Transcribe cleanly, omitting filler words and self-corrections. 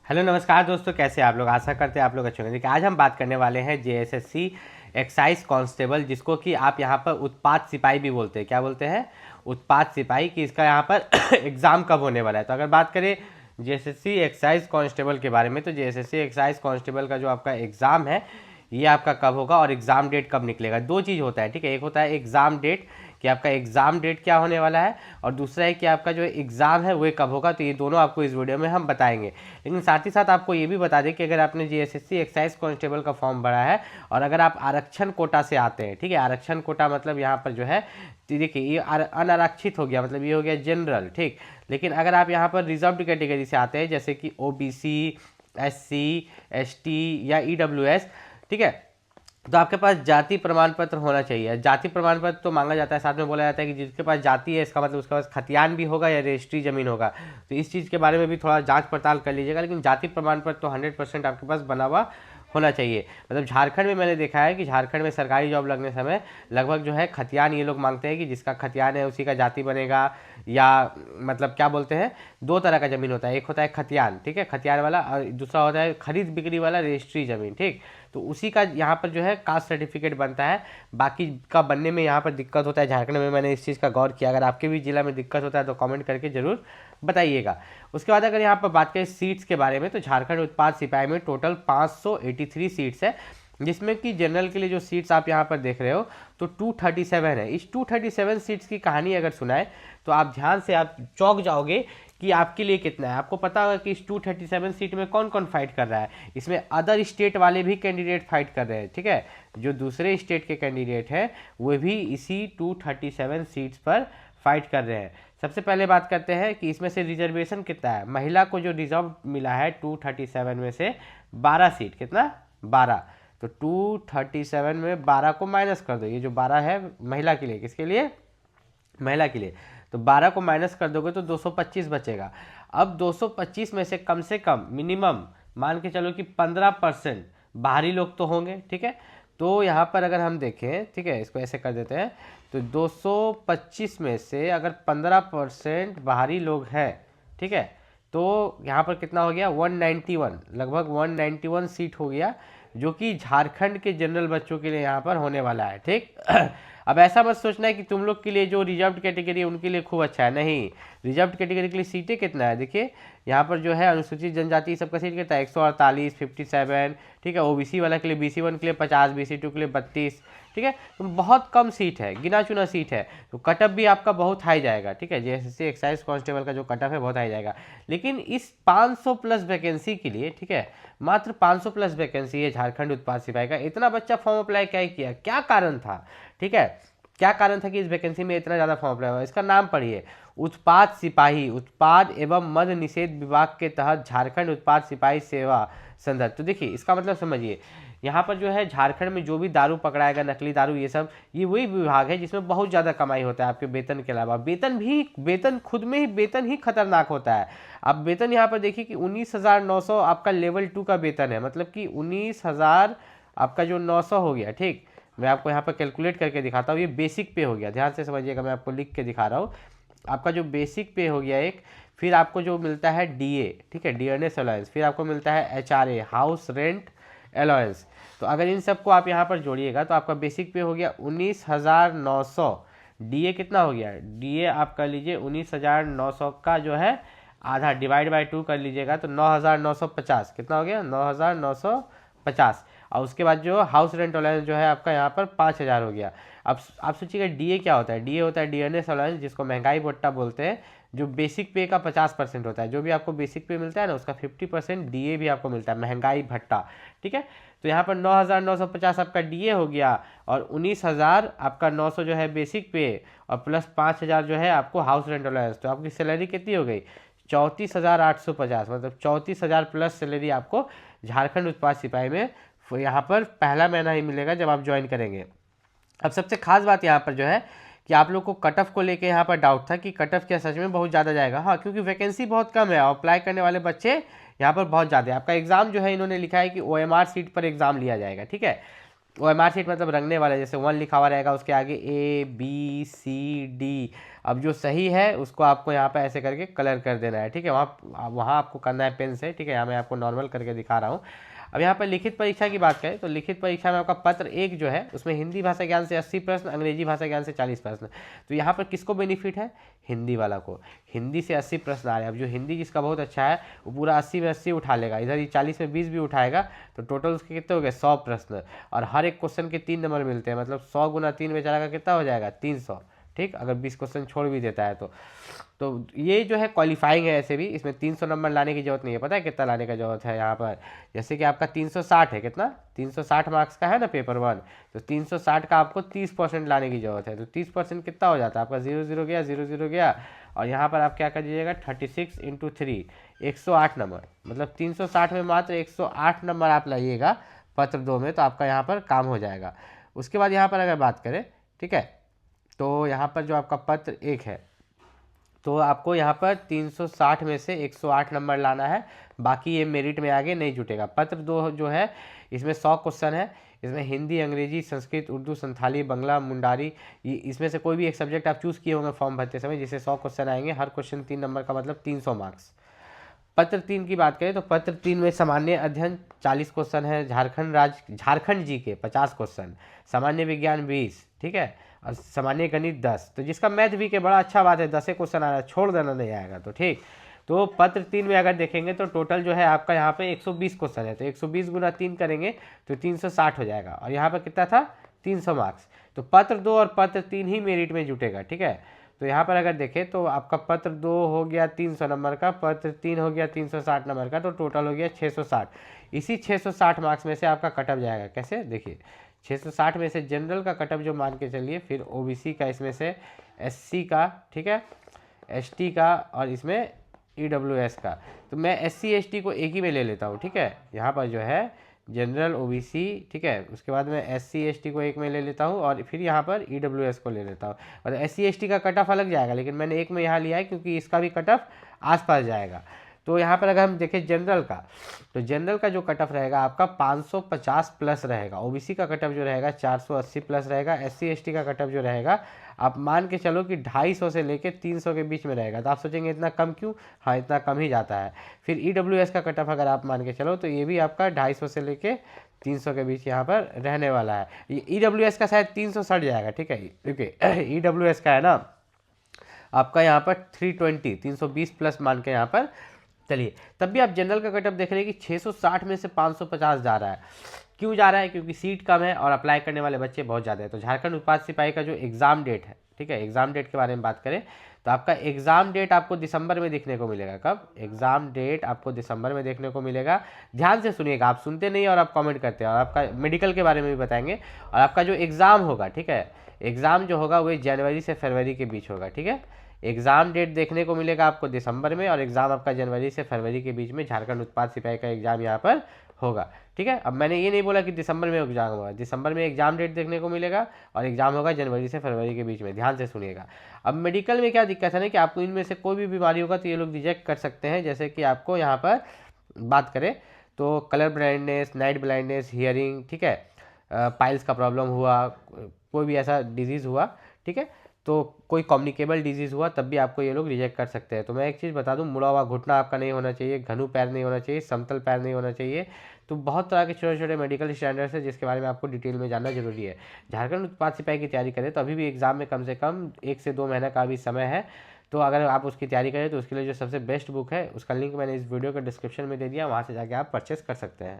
Hello नमस्कार दोस्तों, कैसे आप लोग। आशा करते हैं आप लोग अच्छे होंगे। देखिए आज हम बात करने वाले हैं जेएसएससी एक्साइज कांस्टेबल, जिसको कि आप यहाँ पर उत्पाद सिपाही भी बोलते हैं। क्या बोलते हैं? उत्पाद सिपाही। कि इसका यहाँ पर एग्ज़ाम कब होने वाला है। तो अगर बात करें जेएसएससी एक्साइज कांस्टेबल के बारे में, तो जेएसएससी एक्साइज कांस्टेबल का जो आपका एग्ज़ाम है ये आपका कब होगा और एग्ज़ाम डेट कब निकलेगा। दो चीज़ होता है, ठीक है। एक होता है एग्ज़ाम डेट कि आपका एग्ज़ाम डेट क्या होने वाला है, और दूसरा है कि आपका जो एग्ज़ाम है वो कब होगा। तो ये दोनों आपको इस वीडियो में हम बताएंगे। लेकिन साथ ही साथ आपको ये भी बता दें कि अगर आपने जेएसएससी एक्साइज कांस्टेबल का फॉर्म भरा है और अगर आप आरक्षण कोटा से आते हैं, ठीक है। आरक्षण कोटा मतलब यहाँ पर जो है, देखिए ये अनारक्षित हो गया, मतलब ये हो गया जनरल, ठीक। लेकिन अगर आप यहाँ पर रिजर्व्ड कैटेगरी से आते हैं, जैसे कि ओबीसी, एससी, एसटी या ईडब्ल्यूएस, ठीक है, तो आपके पास जाति प्रमाण पत्र होना चाहिए। जाति प्रमाण पत्र तो मांगा जाता है, साथ में बोला जाता है कि जिसके पास जाति है इसका मतलब उसके पास खतियान भी होगा या रजिस्ट्री जमीन होगा। तो इस चीज़ के बारे में भी थोड़ा जांच पड़ताल कर लीजिएगा। लेकिन जाति प्रमाण पत्र तो 100% आपके पास बना हुआ होना चाहिए। मतलब झारखंड में मैंने देखा है कि झारखंड में सरकारी जॉब लगने समय लगभग जो है खतियान ये लोग मांगते हैं कि जिसका खतियान है उसी का जाति बनेगा, या मतलब क्या बोलते हैं, दो तरह का ज़मीन होता है। एक होता है खतियान, ठीक है, खतियान वाला, और दूसरा होता है खरीद बिक्री वाला रजिस्ट्री ज़मीन, ठीक। तो उसी का यहाँ पर जो है कास्ट सर्टिफिकेट बनता है। बाकी का बनने में यहाँ पर दिक्कत होता है झारखंड में। मैंने इस चीज़ का गौर किया। अगर आपके भी जिला में दिक्कत होता है तो कमेंट करके ज़रूर बताइएगा। उसके बाद अगर यहाँ पर बात करें सीट्स के बारे में, तो झारखंड उत्पाद सिपाही में टोटल 583 सीट्स है, जिसमें कि जनरल के लिए जो सीट्स आप यहाँ पर देख रहे हो तो 237 है। इस 237 सीट्स की कहानी अगर सुनाए तो आप ध्यान से आप चौंक जाओगे कि आपके लिए कितना है। आपको पता होगा कि इस 237 सीट में कौन कौन फाइट कर रहा है। इसमें अदर स्टेट वाले भी कैंडिडेट फाइट कर रहे हैं, ठीक है। जो दूसरे स्टेट के कैंडिडेट हैं वो भी इसी 237 सीट्स पर फाइट कर रहे हैं। सबसे पहले बात करते हैं कि इसमें से रिजर्वेशन कितना है। महिला को जो रिजर्व मिला है 237 में से 12 सीट, कितना, 12। तो 237 में 12 को माइनस कर दो। ये जो 12 है महिला के लिए, किसके लिए, महिला के लिए। तो 12 को माइनस कर दोगे तो 225 बचेगा। अब 225 में से कम मिनिमम मान के चलो कि 15% बाहरी लोग तो होंगे, ठीक है। तो यहाँ पर अगर हम देखें, ठीक है, इसको ऐसे कर देते हैं, तो 225 में से अगर 15% बाहरी लोग हैं, ठीक है, तो यहाँ पर कितना हो गया, 191, लगभग 191 सीट हो गया, जो कि झारखंड के जनरल बच्चों के लिए यहाँ पर होने वाला है, ठीक। अब ऐसा मत सोचना है कि तुम लोग के लिए जो रिजर्व्ड कैटेगरी है उनके लिए खूब अच्छा है, नहीं। रिजर्व्ड कैटेगरी के लिए सीटें कितना है, देखिए यहाँ पर जो है अनुसूचित जनजाति सबका सीट कितना है, 148, 57, ठीक है। ओबीसी वाला के लिए, BC1 के लिए 50, BC2 के लिए 32, ठीक है। तो बहुत कम सीट है, गिना चुना सीट है। तो कटअप भी आपका बहुत हाई जाएगा, ठीक है। जेएसएससी एक्साइज कांस्टेबल का जो कटअप है बहुत हाई जाएगा। लेकिन इस 500 प्लस वैकेंसी के लिए, ठीक है, मात्र 500 प्लस वैकेंसी है झारखंड उत्पाद सिपाही का। इतना बच्चा फॉर्म अप्लाई क्या किया, क्या कारण था, ठीक है, क्या कारण था कि इस वैकेंसी में इतना ज़्यादा फॉर्म अप्लाई हुआ। इसका नाम पढ़िए, उत्पाद सिपाही, उत्पाद एवं मद्य निषेध विभाग के तहत झारखंड उत्पाद सिपाही सेवा संदर्भ। तो देखिए इसका मतलब समझिए, यहाँ पर जो है झारखंड में जो भी दारू पकड़ाएगा, नकली दारू, ये सब, ये वही विभाग है जिसमें बहुत ज़्यादा कमाई होता है आपके वेतन के अलावा। वेतन खुद में ही वेतन ही खतरनाक होता है। अब वेतन यहाँ पर देखिए कि 19,900 आपका लेवल 2 का वेतन है, मतलब कि 19,000 आपका जो 900 हो गया, ठीक। मैं आपको यहाँ पर कैलकुलेट करके दिखाता हूँ। ये बेसिक पे हो गया, ध्यान से समझिएगा, मैं आपको लिख के दिखा रहा हूँ। आपका जो बेसिक पे हो गया एक, फिर आपको जो मिलता है डीए, ठीक है, डियरनेस अलाउंस, फिर आपको मिलता है HRA, हाउस रेंट अलाउंस। तो अगर इन सबको आप यहाँ पर जोड़िएगा तो आपका बेसिक पे हो गया 19,900। डीए कितना हो गया, डीए आप कर लीजिए 19,900 का जो है आधा डिवाइड बाय 2 कर लीजिएगा तो 9,950, कितना हो गया, 9,950। और उसके बाद जो हाउस रेंट अलाउंस जो है आपका यहाँ पर 5,000 हो गया। अब आप सोचिएगा डीए क्या होता है। डीए होता है डियरनेस अलाउंस, जिसको महंगाई भत्ता बोलते हैं, जो बेसिक पे का 50% होता है। जो भी आपको बेसिक पे मिलता है ना, उसका 50% डीए भी आपको मिलता है, महंगाई भत्ता, ठीक है। तो यहाँ पर 9,950 आपका डीए हो गया, और 19,000 आपका 900 जो है बेसिक पे, और प्लस 5,000 जो है आपको हाउस रेंट अलाउंस। तो आपकी सैलरी कितनी हो गई, 34,850, मतलब 34,000 प्लस सैलरी आपको झारखंड उत्पाद सिपाही में यहाँ पर पहला महीना ही मिलेगा जब आप ज्वाइन करेंगे। अब सबसे खास बात यहाँ पर जो है कि आप लोग को कट ऑफ को लेके यहाँ पर डाउट था कि कट ऑफ क्या सच में बहुत ज़्यादा जाएगा। हाँ, क्योंकि वैकेंसी बहुत कम है और अप्लाई करने वाले बच्चे यहाँ पर बहुत ज़्यादा है। आपका एग्ज़ाम जो है इन्होंने लिखा है कि OMR सीट पर एग्ज़ाम लिया जाएगा, ठीक है। OMR शीट मतलब रंगने वाला, जैसे 1 लिखा हुआ रहेगा उसके आगे ABCD। अब जो सही है उसको आपको यहाँ पे ऐसे करके कलर कर देना है, ठीक है। वहाँ आपको करना है पेन से, ठीक है। यहाँ मैं आपको नॉर्मल करके दिखा रहा हूँ। अब यहाँ पर लिखित परीक्षा की बात करें तो लिखित परीक्षा में आपका पत्र 1 जो है उसमें हिंदी भाषा ज्ञान से 80 प्रश्न, अंग्रेजी भाषा ज्ञान से 40 प्रश्न। तो यहाँ पर किसको बेनिफिट है? हिंदी वाला को। हिंदी से 80 प्रश्न आ रहे हैं। अब जो हिंदी जिसका बहुत अच्छा है वो पूरा 80 में 80 उठा लेगा, इधर ये 40 में 20 भी उठाएगा, तो टोटल उसके कितने हो गए? 100 प्रश्न। और हर एक क्वेश्चन के 3 नंबर मिलते हैं, मतलब 100 गुना 3 बेचारा का कितना हो जाएगा? 300, ठीक। अगर 20 क्वेश्चन छोड़ भी देता है तो ये जो है क्वालिफाइंग है। ऐसे भी इसमें 300 नंबर लाने की जरूरत नहीं है। पता है कितना लाने का जरूरत है यहाँ पर? जैसे कि आपका 360 है, कितना? 360 मार्क्स का है ना पेपर 1, तो 360 का आपको 30% लाने की जरूरत है। तो 30% कितना हो जाता है आपका? 0 0 गया, 0 0 गया, और यहाँ पर आप क्या कर दीजिएगा? 36 × 3, 108 नंबर। मतलब 360 में मात्र 108 नंबर आप लाइएगा पत्र 2 में, तो आपका यहाँ पर काम हो जाएगा। उसके बाद यहाँ पर अगर बात करें, ठीक है, तो यहाँ पर जो आपका पत्र 1 है तो आपको यहाँ पर 360 में से 108 नंबर लाना है, बाकी ये मेरिट में आगे नहीं जुटेगा। पत्र 2 जो है इसमें 100 क्वेश्चन है। इसमें हिंदी, अंग्रेजी, संस्कृत, उर्दू, संथाली, बंगला, मुंडारी, इसमें से कोई भी एक सब्जेक्ट आप चूज़ किए होंगे फॉर्म भरते समय, जिससे 100 क्वेश्चन आएंगे। हर क्वेश्चन 3 नंबर का, मतलब 300 मार्क्स। पत्र 3 की बात करें तो पत्र 3 में सामान्य अध्ययन 40 क्वेश्चन है, झारखंड जी के 50 क्वेश्चन, सामान्य विज्ञान 20, ठीक है, और सामान्य गणित 10। तो जिसका मैथ भी के बड़ा अच्छा बात है, 10 क्वेश्चन आ रहा है, छोड़ देना नहीं आएगा तो ठीक। तो पत्र 3 में अगर देखेंगे तो टोटल जो है आपका यहाँ पे 120 क्वेश्चन है, तो 120 गुना 3 करेंगे तो 360 हो जाएगा, और यहाँ पर कितना था? 300 मार्क्स। तो पत्र 2 और पत्र 3 ही मेरिट में जुटेगा, ठीक है। तो यहाँ पर अगर देखें तो आपका पत्र 2 हो गया 300 नंबर का, पत्र 3 हो गया 360 नंबर का, तो टोटल हो गया 660। इसी 660 मार्क्स में से आपका कटअप जाएगा। कैसे? देखिए, 660 में से जनरल का कटअप जो मान के चलिए, फिर ओबीसी का, इसमें से एससी का, ठीक है, एसटी का, और इसमें ईडब्ल्यूएस का। तो मैं एससी एसटी को एक ही में ले लेता हूँ, ठीक है। यहाँ पर जो है जनरल, ओबीसी, ठीक है, उसके बाद मैं एससी एसटी को एक में ले लेता हूँ, और फिर यहाँ पर ईडब्ल्यूएस को ले लेता हूँ। और एससी एसटी का कट ऑफ अलग जाएगा, लेकिन मैंने एक में यहाँ लिया है क्योंकि इसका भी कट ऑफ आसपास जाएगा। तो यहाँ पर अगर हम देखें जनरल का, तो जनरल का जो कट ऑफ रहेगा आपका 550 प्लस रहेगा। ओबीसी का कट ऑफ जो रहेगा 480 प्लस रहेगा। एससी एसटी का कट ऑफ जो रहेगा आप मान के चलो कि 250 से लेके 300 के बीच में रहेगा। तो आप सोचेंगे इतना कम क्यों? हाँ, इतना कम ही जाता है। फिर ईडब्ल्यूएस का कट ऑफ अगर आप मान के चलो तो ये भी आपका 250 से लेके 300 के बीच यहाँ पर रहने वाला है। ईडब्ल्यूएस का शायद 300 सट जाएगा, ठीक है, क्योंकि ईडब्ल्यूएस का है ना आपका यहाँ पर 320 प्लस मान के यहाँ पर चलिए। तब भी आप जनरल का कटअप देख रहे हैं कि 660 में से 550 जा रहा है। क्यों जा रहा है? क्योंकि सीट कम है और अप्लाई करने वाले बच्चे बहुत ज़्यादा है। तो झारखंड उत्पाद सिपाही का जो एग्ज़ाम डेट है, ठीक है, एग्ज़ाम डेट के बारे में बात करें तो आपका एग्ज़ाम डेट आपको दिसंबर में देखने को मिलेगा। कब? एग्ज़ाम डेट आपको दिसंबर में देखने को मिलेगा। ध्यान से सुनिएगा, आप सुनते नहीं और आप कमेंट करते हैं। और आपका मेडिकल के बारे में भी बताएंगे। और आपका जो एग्ज़ाम होगा, ठीक है, एग्ज़ाम जो होगा वो जनवरी से फरवरी के बीच होगा, ठीक है। एग्ज़ाम डेट देखने को मिलेगा आपको दिसंबर में, और एग्ज़ाम आपका जनवरी से फरवरी के बीच में झारखंड उत्पाद सिपाही का एग्ज़ाम यहाँ पर होगा, ठीक है। अब मैंने ये नहीं बोला कि दिसंबर में एग्जाम होगा, दिसंबर में एग्जाम डेट देखने को मिलेगा और एग्जाम होगा जनवरी से फरवरी के बीच में। ध्यान से सुनिएगा। अब मेडिकल में क्या दिक्कत है ना कि आपको इनमें से कोई भी बीमारी होगा तो ये लोग रिजेक्ट कर सकते हैं। जैसे कि आपको यहाँ पर बात करें तो colour blindness, night blindness, hearing, ठीक है, पाइल्स का प्रॉब्लम हुआ, कोई भी ऐसा डिजीज़ हुआ, ठीक है, तो कोई कम्युनिकेबल डिजीज़ हुआ तब भी आपको ये लोग रिजेक्ट कर सकते हैं। तो मैं एक चीज़ बता दूं, मुड़ा हुआ घुटना आपका नहीं होना चाहिए, घनु पैर नहीं होना चाहिए, समतल पैर नहीं होना चाहिए। तो बहुत तरह के छोटे छोटे मेडिकल स्टैंडर्ड्स है जिसके बारे में आपको डिटेल में जानना जरूरी है। झारखंड उत्पाद सिपाही की तैयारी करें तो अभी भी एग्जाम में कम से कम 1 से 2 महीने का भी समय है। तो अगर आप उसकी तैयारी करें तो उसके लिए जो सबसे बेस्ट बुक है उसका लिंक मैंने इस वीडियो के डिस्क्रिप्शन में दे दिया, वहाँ से जाके आप परचेस कर सकते हैं।